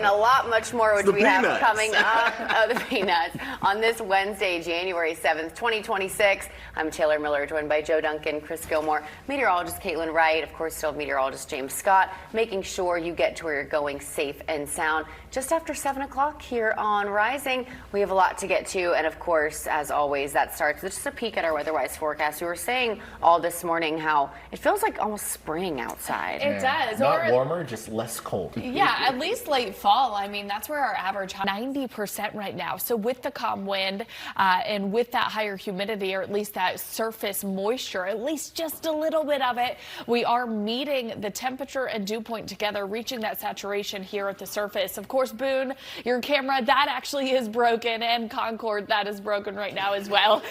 and a lot much more, which we have coming up. The peanuts on this Wednesday, January 7th, 2026. I'm Taylor Miller, joined by Joe Duncan, Chris Gilmore, meteorologist Kaitlin Wright, of course, still meteorologist James Scott, making sure you get to where you're going safe and sound. Just after 7 o'clock here on Rising, we have a lot to get to, and of course, as always, that starts with just a peek at our weatherwise forecast. We were saying all this morning how it feels like almost spring outside. It does. Not warmer, just less cold. Yeah, at least late fall. I mean, that's where our average 90% right now. So with the calm wind and with that higher humidity, or at least that surface moisture, at least just a little bit of it, we are meeting the temperature and dew point together, reaching that saturation here at the surface. Of course, Boone, your camera, that actually is broken, and Concord, that is broken right now as well.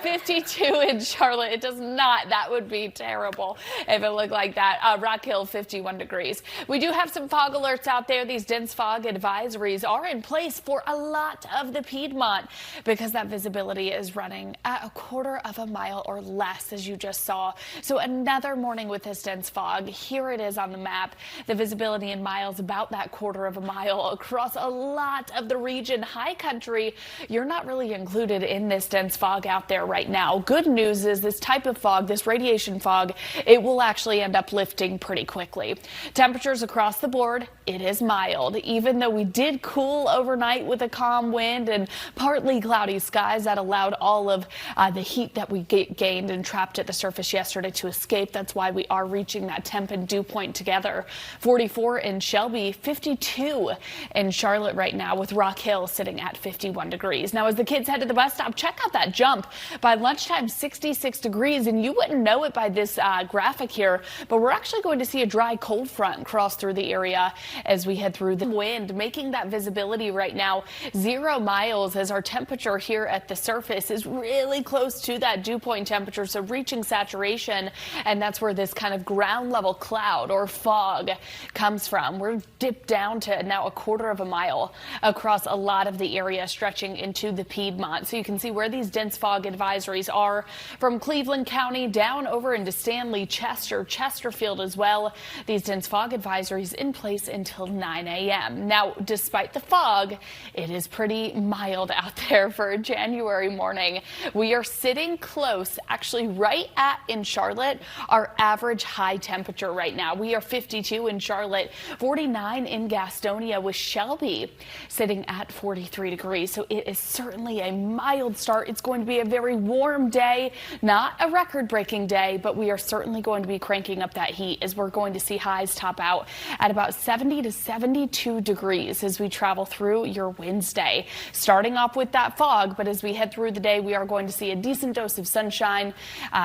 52 in Charlotte. It does not. That would be terrible if it looked like that. Rock Hill, 51 degrees. We do have some fog alerts out there. These dense fog advisories are in place for a lot of the Piedmont because that visibility is running at a quarter of a mile or less, as you just saw. So another morning with this dense fog. Here it is on the map. The visibility in miles, about that quarter of a mile across a lot of the region. High country, you're not really included in this dense fog out there right now. Good news is this type of fog, this radiation fog, it will actually end up lifting pretty quickly. Temperatures across the board, it is mild. Even though we did cool overnight with a calm wind and partly cloudy skies that allowed all of the heat that we gained and trapped at the surface yesterday to escape. That's why we are reaching that temp and dew point together. 44 in Shelby, 52 in Charlotte right now, with Rock Hill sitting at 51 degrees. Now, as the kids head to the bus stop, check out that jump. By lunchtime, 66 degrees, and you wouldn't know it by this graphic here, but we're actually going to see a dry cold front cross through the area as we head through the wind, making that visibility right now 0 miles, as our temperature here at the surface is really close to that dew point temperature, so reaching saturation, and that's where this kind of ground level cloud or fog comes from. We're dipped down to now a quarter of a mile across a lot of the area, stretching into the Piedmont. So you can see where these dense fog advisories are from Cleveland County down over into Stanley, Chester, Chesterfield as well. These dense fog advisories in place until 9 a.m. Now, despite the fog, it is pretty mild out there for a January morning. We are sitting close, actually right at, in Charlotte, our average high temperature right now. We are 52 in Charlotte, 49 in Gastonia, with Shelby sitting at 43 degrees. So it is certainly a mild start. It's going to be a very warm day, not a record-breaking day, but we are certainly going to be cranking up that heat as we're going to see highs top out at about 70 to 72 degrees as we travel through your Wednesday. Starting off with that fog, but as we head through the day, we are going to see a decent dose of sunshine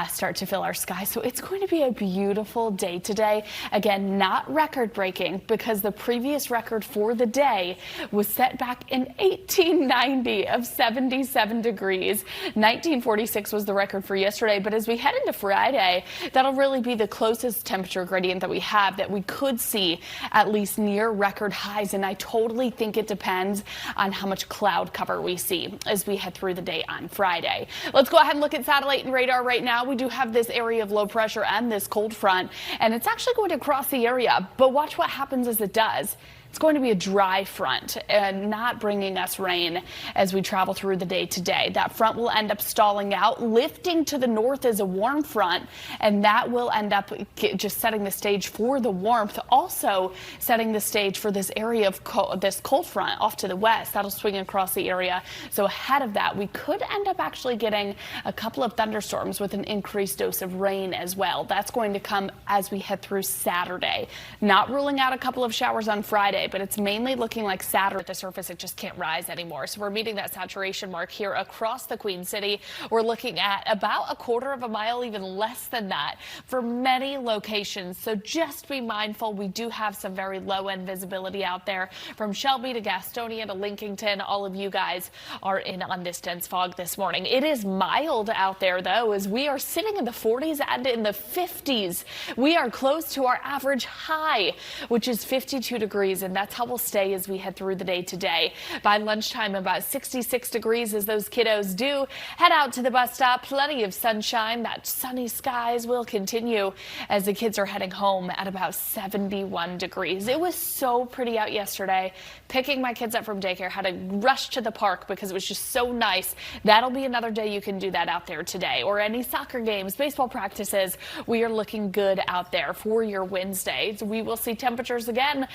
start to fill our sky. So it's going to be a beautiful day today. Again, not record-breaking because the previous record for the day was set back in 1890 of 77 degrees. 1946 was the record for yesterday, but as we head into Friday, that'll really be the closest temperature gradient that we have that we could see at least near record highs, and I totally think it depends on how much cloud cover we see as we head through the day on Friday. Let's go ahead and look at satellite and radar right now. We do have this area of low pressure and this cold front, and it's actually going to cross the area, but watch what happens as it does. It's going to be a dry front and not bringing us rain as we travel through the day today. That front will end up stalling out, lifting to the north as a warm front, and that will end up just setting the stage for the warmth. Also setting the stage for this area of this cold front off to the west. That'll swing across the area. So ahead of that, we could end up actually getting a couple of thunderstorms with an increased dose of rain as well. That's going to come as we head through Saturday. Not ruling out a couple of showers on Friday, but it's mainly looking like Saturday at the surface. It just can't rise anymore. So we're meeting that saturation mark here across the Queen City. We're looking at about a quarter of a mile, even less than that, for many locations. So just be mindful. We do have some very low end visibility out there from Shelby to Gastonia to Lincolnton. All of you guys are in on this dense fog this morning. It is mild out there, though, as we are sitting in the 40s and in the 50s. We are close to our average high, which is 52 degrees and that's how we'll stay as we head through the day today. By lunchtime, about 66 degrees as those kiddos do head out to the bus stop. Plenty of sunshine. That sunny skies will continue as the kids are heading home at about 71 degrees. It was so pretty out yesterday. Picking my kids up from daycare, had to rush to the park because it was just so nice. That'll be another day you can do that out there today, or any soccer games, baseball practices. We are looking good out there for your Wednesdays. We will see temperatures again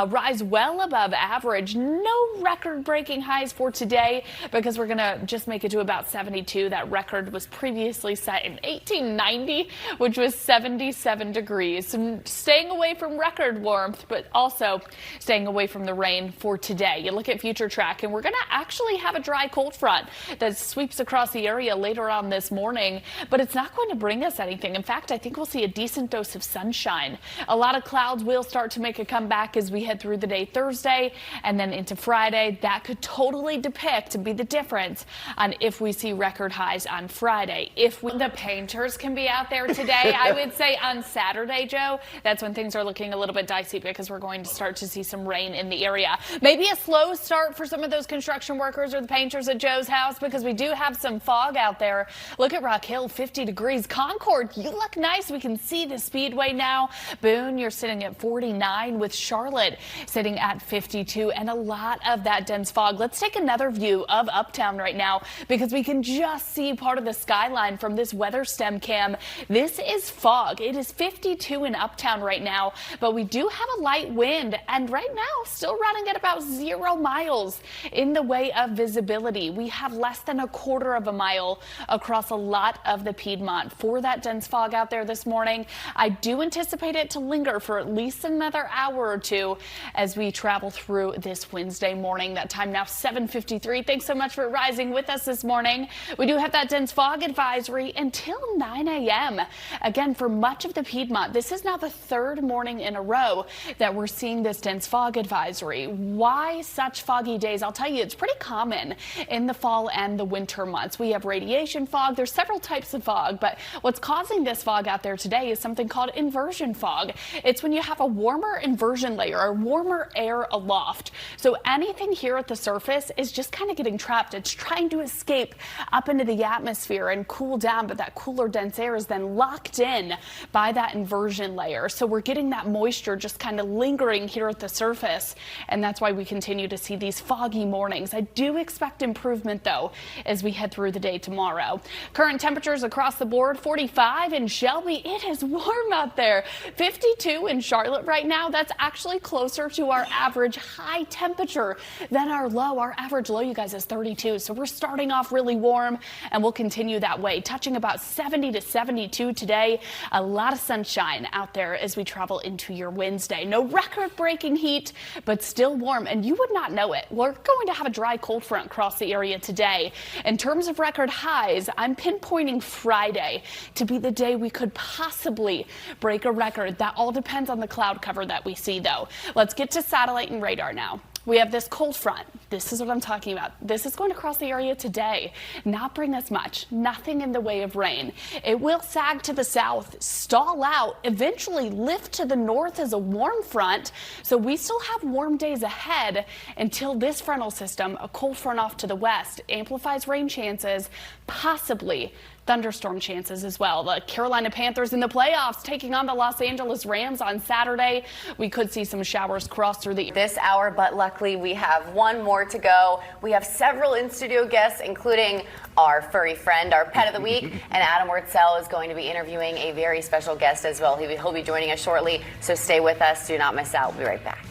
rise well above average. No record-breaking highs for today because we're going to just make it to about 72. That record was previously set in 1890, which was 77 degrees. So staying away from record warmth, but also staying away from the rain for today. You look at future track, and we're going to actually have a dry cold front that sweeps across the area later on this morning, but it's not going to bring us anything. In fact, I think we'll see a decent dose of sunshine. A lot of clouds will start to make a comeback as we head through the day Thursday and then into Friday. That could totally be the difference on if we see record highs on Friday. The painters can be out there today, I would say on Saturday, Joe, that's when things are looking a little bit dicey because we're going to start to see some rain in the area. Maybe a slow start for some of those construction workers or the painters at Joe's house because we do have some fog out there. Look at Rock Hill, 50 degrees. Concord, you look nice. We can see the speedway now. Boone, you're sitting at 49 with Charlotte sitting at 52 and a lot of that dense fog. Let's take another view of Uptown right now because we can just see part of the skyline from this weather stem cam. This is fog. It is 52 in Uptown right now, but we do have a light wind and right now still running at about 0 miles in the way of visibility. We have less than a quarter of a mile across a lot of the Piedmont for that dense fog out there this morning. I do anticipate it to linger for at least another hour or two as we travel through this Wednesday morning. That time now 7:53. Thanks so much for rising with us this morning. We do have that dense fog advisory until 9 a.m. Again, for much of the Piedmont, this is now the third morning in a row that we're seeing this dense fog advisory. Why such foggy days? I'll tell you, it's pretty common in the fall and the winter months. We have radiation fog. There's several types of fog, but what's causing this fog out there today is something called inversion fog. It's when you have a warmer inversion layer or warmer air aloft. So anything here at the surface is just kind of getting trapped. It's trying to escape up into the atmosphere and cool down, but that cooler dense air is then locked in by that inversion layer. So we're getting that moisture just kind of lingering here at the surface, and that's why we continue to see these foggy mornings. I do expect improvement though as we head through the day tomorrow. Current temperatures across the board: 45 in Shelby. It is warm out there. 52 in Charlotte right now. That's actually closer to our average high temperature than our low. Our average low, you guys, is 32. So we're starting off really warm and we'll continue that way, touching about 70 to 72 today. A lot of sunshine out there as we travel into your Wednesday. No record-breaking heat, but still warm, and you would not know it. We're going to have a dry cold front across the area today. In terms of record highs, I'm pinpointing Friday to be the day we could possibly break a record. That all depends on the cloud cover that we see, though. Let's get to satellite and radar now. We have this cold front. This is what I'm talking about. This is going to cross the area today, not bring us much, nothing in the way of rain. It will sag to the south, stall out, eventually lift to the north as a warm front. So we still have warm days ahead until this frontal system, a cold front off to the west, amplifies rain chances, possibly thunderstorm chances as well. The Carolina Panthers in the playoffs taking on the Los Angeles Rams on Saturday. We could see some showers cross through this hour, but luckily we have one more to go. We have several in-studio guests, including our furry friend, our pet of the week, and Adam Wurtzel is going to be interviewing a very special guest as well. He'll be joining us shortly, so stay with us. Do not miss out. We'll be right back.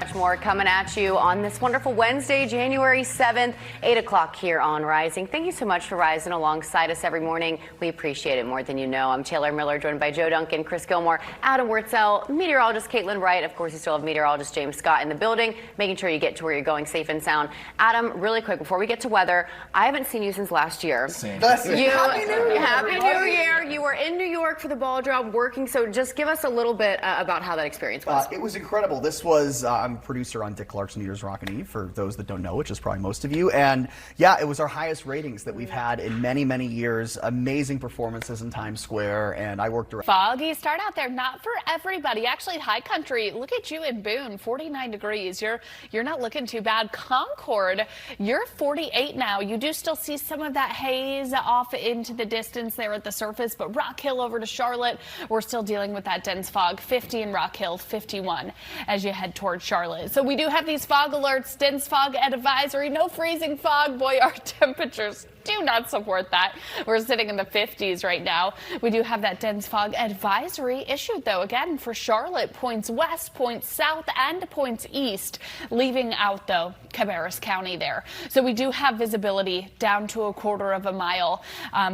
Much more coming at you on this wonderful Wednesday, January 7th, 8 o'clock here on Rising. Thank you so much for rising alongside us every morning. We appreciate it more than you know. I'm Taylor Miller, joined by Joe Duncan, Chris Gilmore, Adam Wurtzel, meteorologist Kaitlin Wright. Of course, you still have meteorologist James Scott in the building, making sure you get to where you're going safe and sound. Adam, really quick, before we get to weather, I haven't seen you since last year. Same. Happy New Year. You were in New York for the ball drop working, so just give us a little bit about how that experience was. It was incredible. This was I'm a producer on Dick Clark's New Year's Rockin' Eve, for those that don't know, which is probably most of you. And yeah, it was our highest ratings that we've had in many, many years. Amazing performances in Times Square, and I worked around. Foggy start out there, not for everybody. Actually, high country, look at you in Boone, 49 degrees. You're not looking too bad. Concord, you're 48 now. You do still see some of that haze off into the distance there at the surface, but Rock Hill over to Charlotte, we're still dealing with that dense fog. 50 in Rock Hill, 51 as you head towards Charlotte. So we do have these fog alerts, dense fog advisory, no freezing fog. Boy, our temperatures do not support that. We're sitting in the 50s right now. We do have that dense fog advisory issued, though, again for Charlotte, points west, points south, and points east, leaving out, though, Cabarrus County there. So we do have visibility down to a quarter of a mile.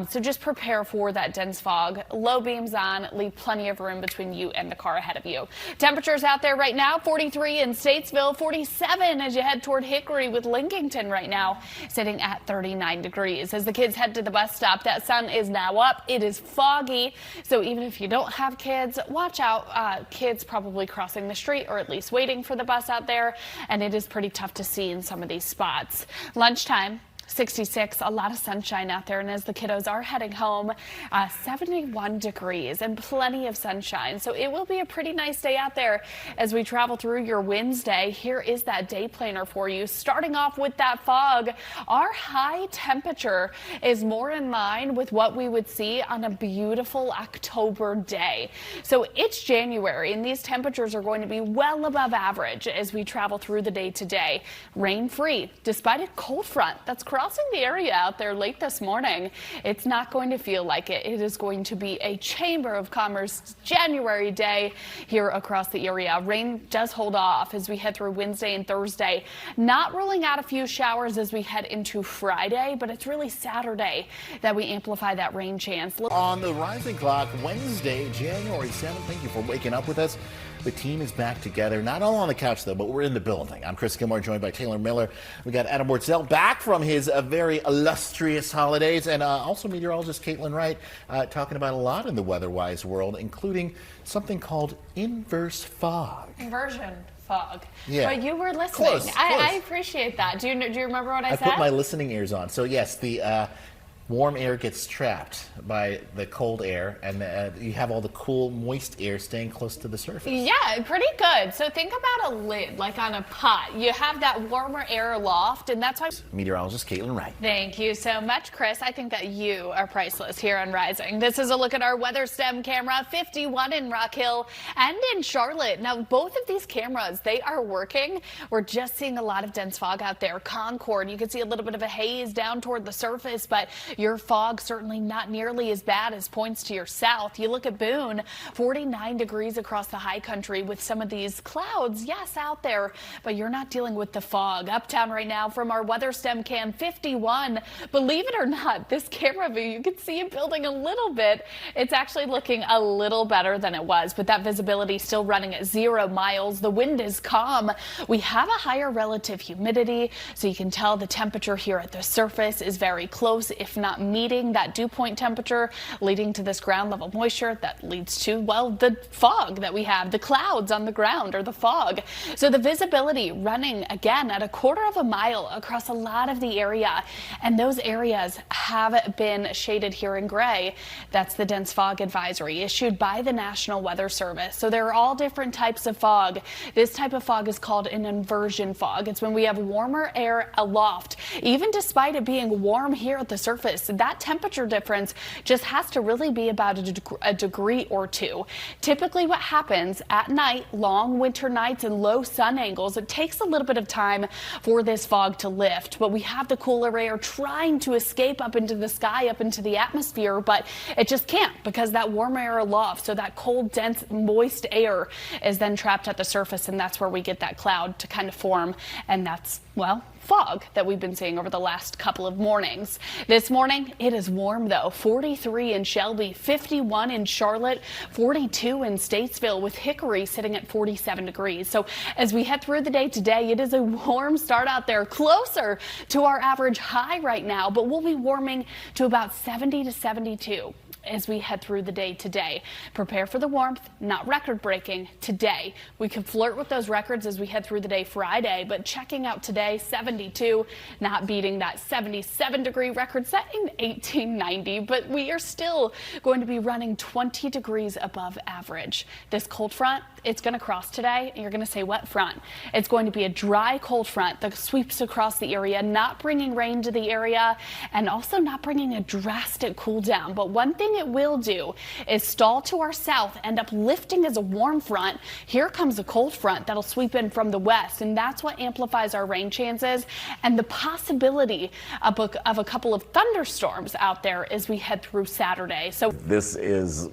So just prepare for that dense fog. Low beams on, leave plenty of room between you and the car ahead of you. Temperatures out there right now, 43 in Statesville, 47 as you head toward Hickory, with Lincolnton right now sitting at 39 degrees. As the kids head to the bus stop, that sun is now up. It is foggy, so even if you don't have kids, watch out. Kids probably crossing the street or at least waiting for the bus out there, and it is pretty tough to see in some of these spots. Lunchtime, 66, a lot of sunshine out there, and as the kiddos are heading home, 71 degrees and plenty of sunshine. So it will be a pretty nice day out there as we travel through your Wednesday. Here is that day planner for you. Starting off with that fog, our high temperature is more in line with what we would see on a beautiful October day. So it's January, and these temperatures are going to be well above average as we travel through the day today. Rain free, despite a cold front that's crossing the area out there late this morning. It's not going to feel like it. It is going to be a Chamber of Commerce January day here across the area. Rain does hold off as we head through Wednesday and Thursday. Not ruling out a few showers as we head into Friday, but it's really Saturday that we amplify that rain chance. On the rising clock, Wednesday, January 7th. Thank you for waking up with us. The team is back together, not all on the couch, though, but we're in the building. I'm Chris Gilmore, joined by Taylor Miller. We got Adam Wurtzel back from his very illustrious holidays, and also meteorologist Kaitlin Wright talking about a lot in the weather-wise world, including something called inverse fog. Inversion fog. Yeah. But you were listening. Close. I appreciate that. Do you remember what I said? I put my listening ears on. So, yes, the warm air gets trapped by the cold air, and you have all the cool, moist air staying close to the surface. Yeah, pretty good. So think about a lid, like on a pot. You have that warmer air aloft, and that's why... Meteorologist Kaitlin Wright. Thank you so much, Chris. I think that you are priceless here on Rising. This is a look at our weather stem camera, 51 in Rock Hill and in Charlotte. Now, both of these cameras, they are working. We're just seeing a lot of dense fog out there. Concord, you can see a little bit of a haze down toward the surface, but your fog certainly not nearly as bad as points to your south. You look at Boone, 49 degrees across the high country with some of these clouds, yes, out there, but you're not dealing with the fog. Uptown right now from our weather stem cam, 51. Believe it or not, this camera view, you can see it building a little bit. It's actually looking a little better than it was, but that visibility still running at 0 miles. The wind is calm. We have a higher relative humidity, so you can tell the temperature here at the surface is very close, if not meeting that dew point temperature, leading to this ground level moisture that leads to, well, the fog that we have, the clouds on the ground or the fog. So the visibility running again at a quarter of a mile across a lot of the area, and those areas have been shaded here in gray. That's the dense fog advisory issued by the National Weather Service. So there are all different types of fog. This type of fog is called an inversion fog. It's when we have warmer air aloft. Even despite it being warm here at the surface, that temperature difference just has to really be about a degree or two. Typically what happens at night, long winter nights and low sun angles, it takes a little bit of time for this fog to lift, but we have the cooler air trying to escape up into the sky, up into the atmosphere, but it just can't because that warm air aloft, so that cold, dense, moist air is then trapped at the surface, and that's where we get that cloud to kind of form, and that's, well, fog that we've been seeing over the last couple of mornings. This morning, it is warm though. 43 in Shelby, 51 in Charlotte, 42 in Statesville, with Hickory sitting at 47 degrees. So as we head through the day today, it is a warm start out there, closer to our average high right now, but we'll be warming to about 70 to 72. as we head through the day today. Prepare for the warmth, not record-breaking today. We can flirt with those records as we head through the day Friday, but checking out today, 72, not beating that 77-degree record set in 1890, but we are still going to be running 20 degrees above average. This cold front, it's going to cross today, and you're going to say wet front. It's going to be a dry cold front that sweeps across the area, not bringing rain to the area, and also not bringing a drastic cool down. But one thing it will do is stall to our south, end up lifting as a warm front. Here comes a cold front that'll sweep in from the west, and that's what amplifies our rain chances and the possibility of a couple of thunderstorms out there as we head through Saturday. So this is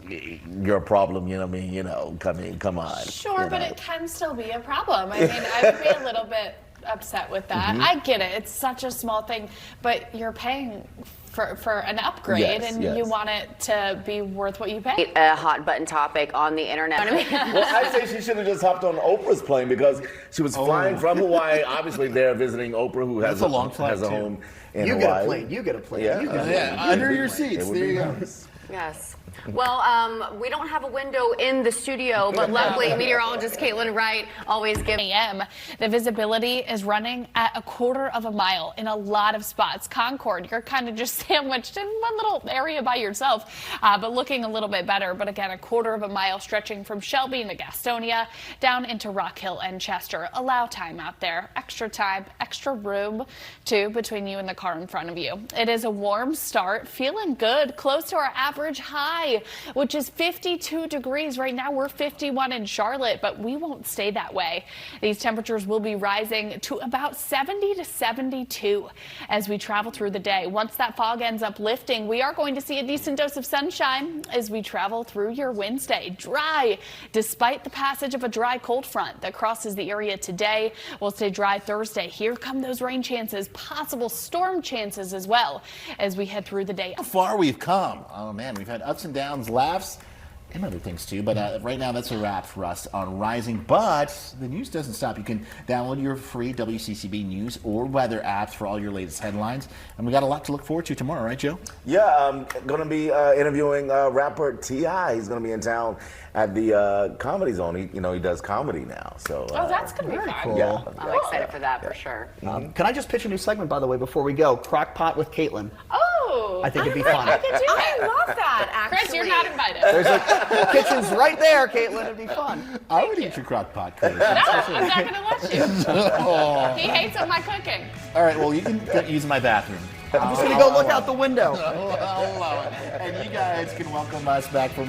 your problem, you know what I mean? You know, come on. Sure, you but know. it can still be a problem. I mean, I would be a little bit upset with that. I get it. It's such a small thing, but you're paying for an upgrade, Yes, and yes. you want it to be worth what you pay. A hot button topic on the internet. Well, I say she should have just hopped on Oprah's plane because she was flying from Hawaii. Obviously, they're visiting Oprah, who has That's a long flight, has a too. home in You Hawaii. get a plane. You get a plane. Yeah. You get a plane. Yeah, under your seats. It would There be you go. nice. Yes. Well, we don't have a window in the studio, but luckily meteorologist Kaitlin Wright always gives. A.m. The visibility is running at a quarter of a mile in a lot of spots. Concord, you're kind of just sandwiched in one little area by yourself, but looking a little bit better. But again, a quarter of a mile stretching from Shelby to Gastonia down into Rock Hill and Chester. Allow time out there. Extra time, extra room, too, between you and the car in front of you. It is a warm start, feeling good, close to our average high, which is 52 degrees. Right now, we're 51 in Charlotte, but we won't stay that way. These temperatures will be rising to about 70 to 72 as we travel through the day. Once that fog ends up lifting, we are going to see a decent dose of sunshine as we travel through your Wednesday. Dry, despite the passage of a dry cold front that crosses the area today. We'll stay dry Thursday. Here come those rain chances, possible storm chances as well as we head through the day. How far we've come. Oh man, we've had ups and downs, laughs, and other things too. But right now, that's a wrap for us on Rising. But the news doesn't stop. You can download your free WCCB news or weather apps for all your latest headlines. And we got a lot to look forward to tomorrow, right, Joe? Yeah, I'm going to be interviewing rapper T.I. He's going to be in town at the Comedy Zone. He does comedy now. So That's going to be fun. Cool. yeah. I'm excited for that for sure. Can I just pitch a new segment, by the way, before we go? Crock-Pot with Caitlin. Oh, I think it'd be fun. I could do I it. love that, actually. Chris, you're not invited. There's the kitchen's right there, Caitlin. It'd be fun. I would eat your crock pot, Chris. No, I'm not going to let you. He hates on my cooking. All right, well, you can use my bathroom. I'm just going to go look out the window. I'll allow it. And you guys can welcome us back for